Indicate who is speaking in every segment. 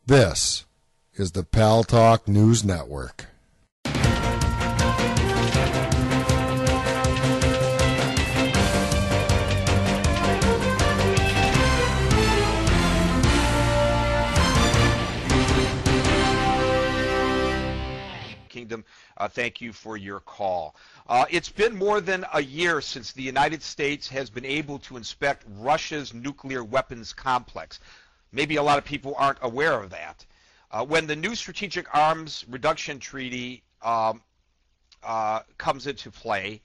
Speaker 1: This is the Paltalk News Network.
Speaker 2: Kingdom, thank you for your call. It's been more than a year since the United States has been able to inspect Russia's nuclear weapons complex. Maybe a lot of people aren't aware of that. When the new Strategic Arms Reduction Treaty comes into play,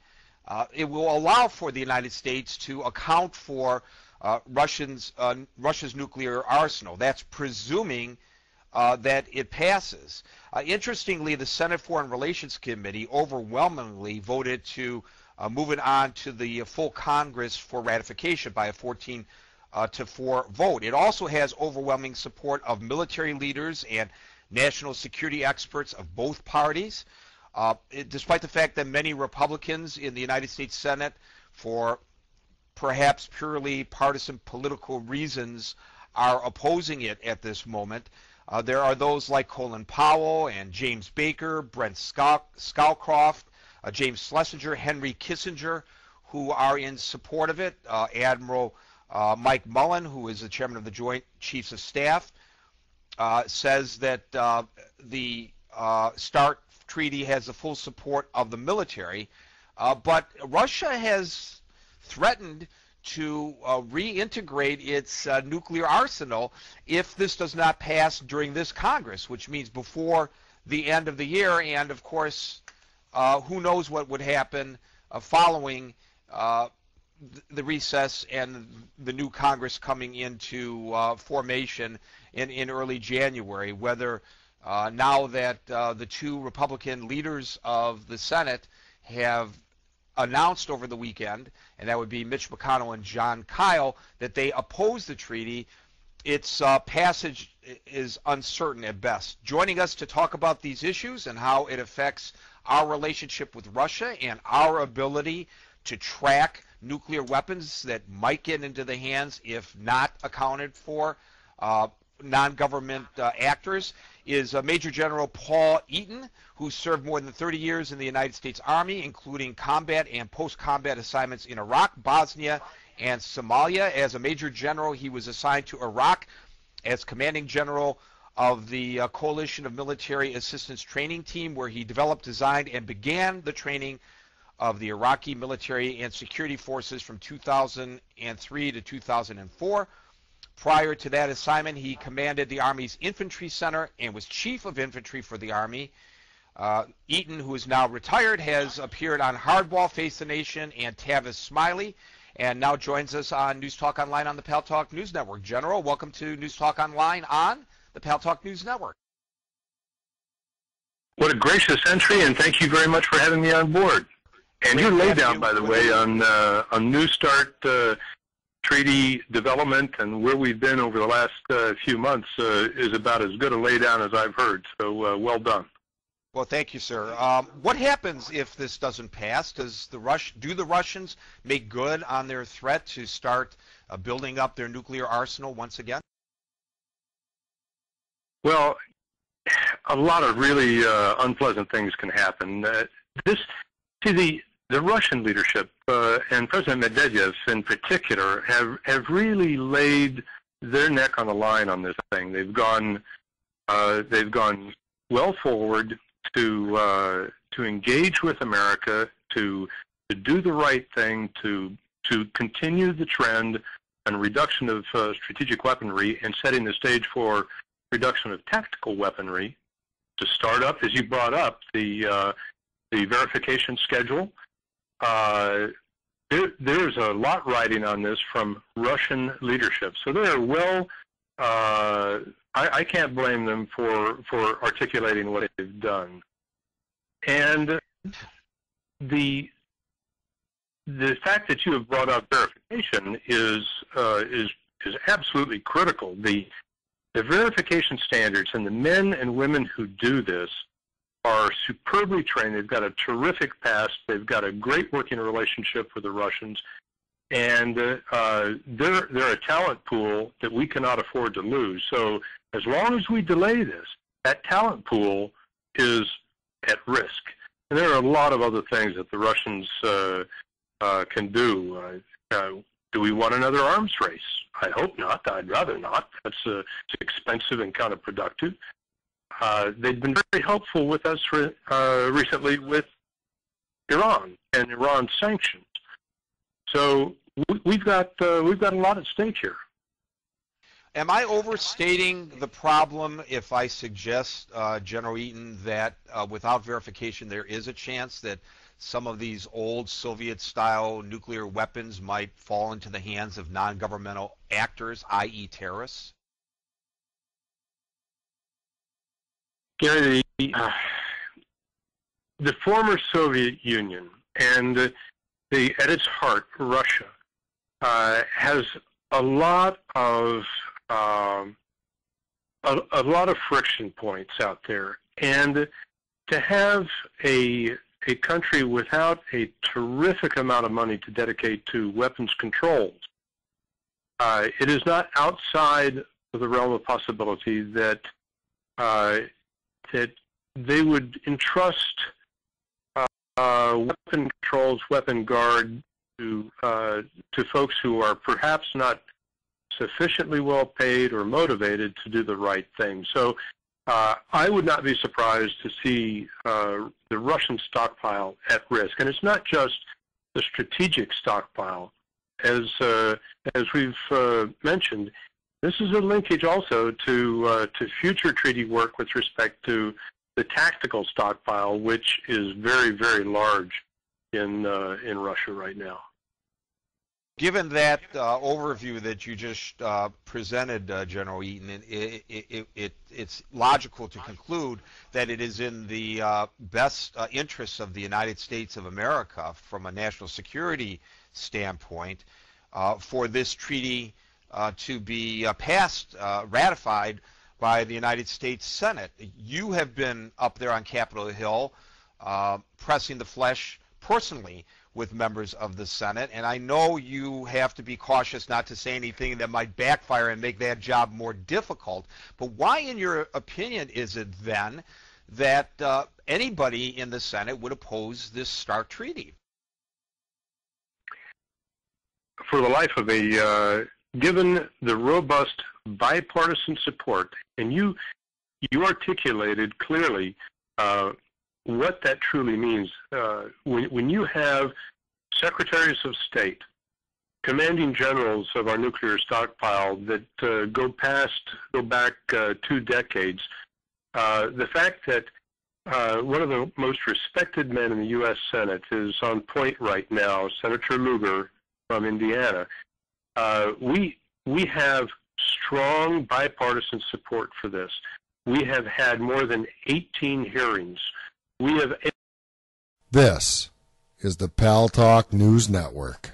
Speaker 2: it will allow for the United States to account for Russia's nuclear arsenal. That's presuming that it passes. Interestingly, the Senate Foreign Relations Committee overwhelmingly voted to move it on to the full Congress for ratification by a 14-4 vote. It also has overwhelming support of military leaders and national security experts of both parties, despite the fact that many Republicans in the United States Senate, for perhaps purely partisan political reasons, are opposing it at this moment. There are those like Colin Powell and James Baker, Brent Scowcroft, James Schlesinger, Henry Kissinger, who are in support of it. Admiral Mike Mullen, who is the chairman of the Joint Chiefs of Staff, says that the START treaty has the full support of the military, but Russia has threatened to reintegrate its nuclear arsenal if this does not pass during this Congress, which means before the end of the year. And of course, who knows what would happen following the recess and the new Congress coming into formation in early January, whether now that the two Republican leaders of the Senate have announced over the weekend, and that would be Mitch McConnell and John Kyle, that they oppose the treaty. Its passage is uncertain at best. Joining us to talk about these issues and how it affects our relationship with Russia and our ability to track nuclear weapons that might get into the hands, if not accounted for, non-government actors, is Major General Paul Eaton, who served more than 30 years in the United States Army, including combat and post-combat assignments in Iraq, Bosnia, and Somalia. As a Major General, he was assigned to Iraq as Commanding General of the Coalition of Military Assistance Training Team, where he developed, designed, and began the training of the Iraqi military and security forces from 2003 to 2004. Prior to that assignment, he commanded the Army's Infantry Center and was Chief of Infantry for the Army. Eaton, who is now retired, has appeared on Hardball, Face the Nation, and Tavis Smiley, and now joins us on News Talk Online on the Paltalk News Network. General, welcome to News Talk Online on the Paltalk News Network.
Speaker 3: What a gracious entry, and thank you very much for having me on board. And your laydown, by the way, on New START treaty development and where we've been over the last few months is about as good a laydown as I've heard. So well done.
Speaker 2: Well, thank you, sir. What happens if this doesn't pass? Do the Russians make good on their threat to start building up their nuclear arsenal once again?
Speaker 3: Well, a lot of really unpleasant things can happen. The Russian leadership and President Medvedev in particular have really laid their neck on the line on this thing. They've gone well forward to engage with America, to do the right thing, to continue the trend and reduction of strategic weaponry and setting the stage for reduction of tactical weaponry, to start up, as you brought up, the verification schedule. There's a lot riding on this from Russian leadership. So they're I can't blame them for articulating what they've done. And the fact that you have brought up verification is absolutely critical. The verification standards and the men and women who do this are superbly trained. They've got a terrific past. They've got a great working relationship with the Russians. and they're a talent pool that we cannot afford to lose. So as long as we delay this, that talent pool is at risk. And there are a lot of other things that the Russians can do. Do we want another arms race? I hope not. I'd rather not. It's expensive and counterproductive. They've been very helpful with us recently with Iran and Iran sanctions. So we've got a lot at stake here.
Speaker 2: Am I overstating the problem if I suggest, General Eaton, that without verification there is a chance that some of these old Soviet-style nuclear weapons might fall into the hands of non-governmental actors, i.e. terrorists?
Speaker 3: Gary, the former Soviet Union and at its heart, Russia, has a lot of friction points out there, and to have a country without a terrific amount of money to dedicate to weapons controls, it is not outside of the realm of possibility that they would entrust weapon controls, weapon guard to folks who are perhaps not sufficiently well paid or motivated to do the right thing. So I would not be surprised to see the Russian stockpile at risk. And it's not just the strategic stockpile. As we've mentioned, this is a linkage also to future treaty work with respect to the tactical stockpile, which is very, very large in Russia right now.
Speaker 2: Given that overview that you just presented, General Eaton, it's logical to conclude that it is in the best interests of the United States of America from a national security standpoint for this treaty to be passed, ratified by the United States Senate. You have been up there on Capitol Hill pressing the flesh personally with members of the Senate, and I know you have to be cautious not to say anything that might backfire and make that job more difficult, but why, in your opinion, is it then that anybody in the Senate would oppose this START treaty?
Speaker 3: For the life of me, given the robust bipartisan support, and you articulated clearly what that truly means. When you have secretaries of state, commanding generals of our nuclear stockpile that go back 2 decades, the fact that one of the most respected men in the U.S. Senate is on point right now, Senator Lugar from Indiana. We have strong bipartisan support for this. We have had more than 18 hearings.
Speaker 1: This is the Paltalk News Network.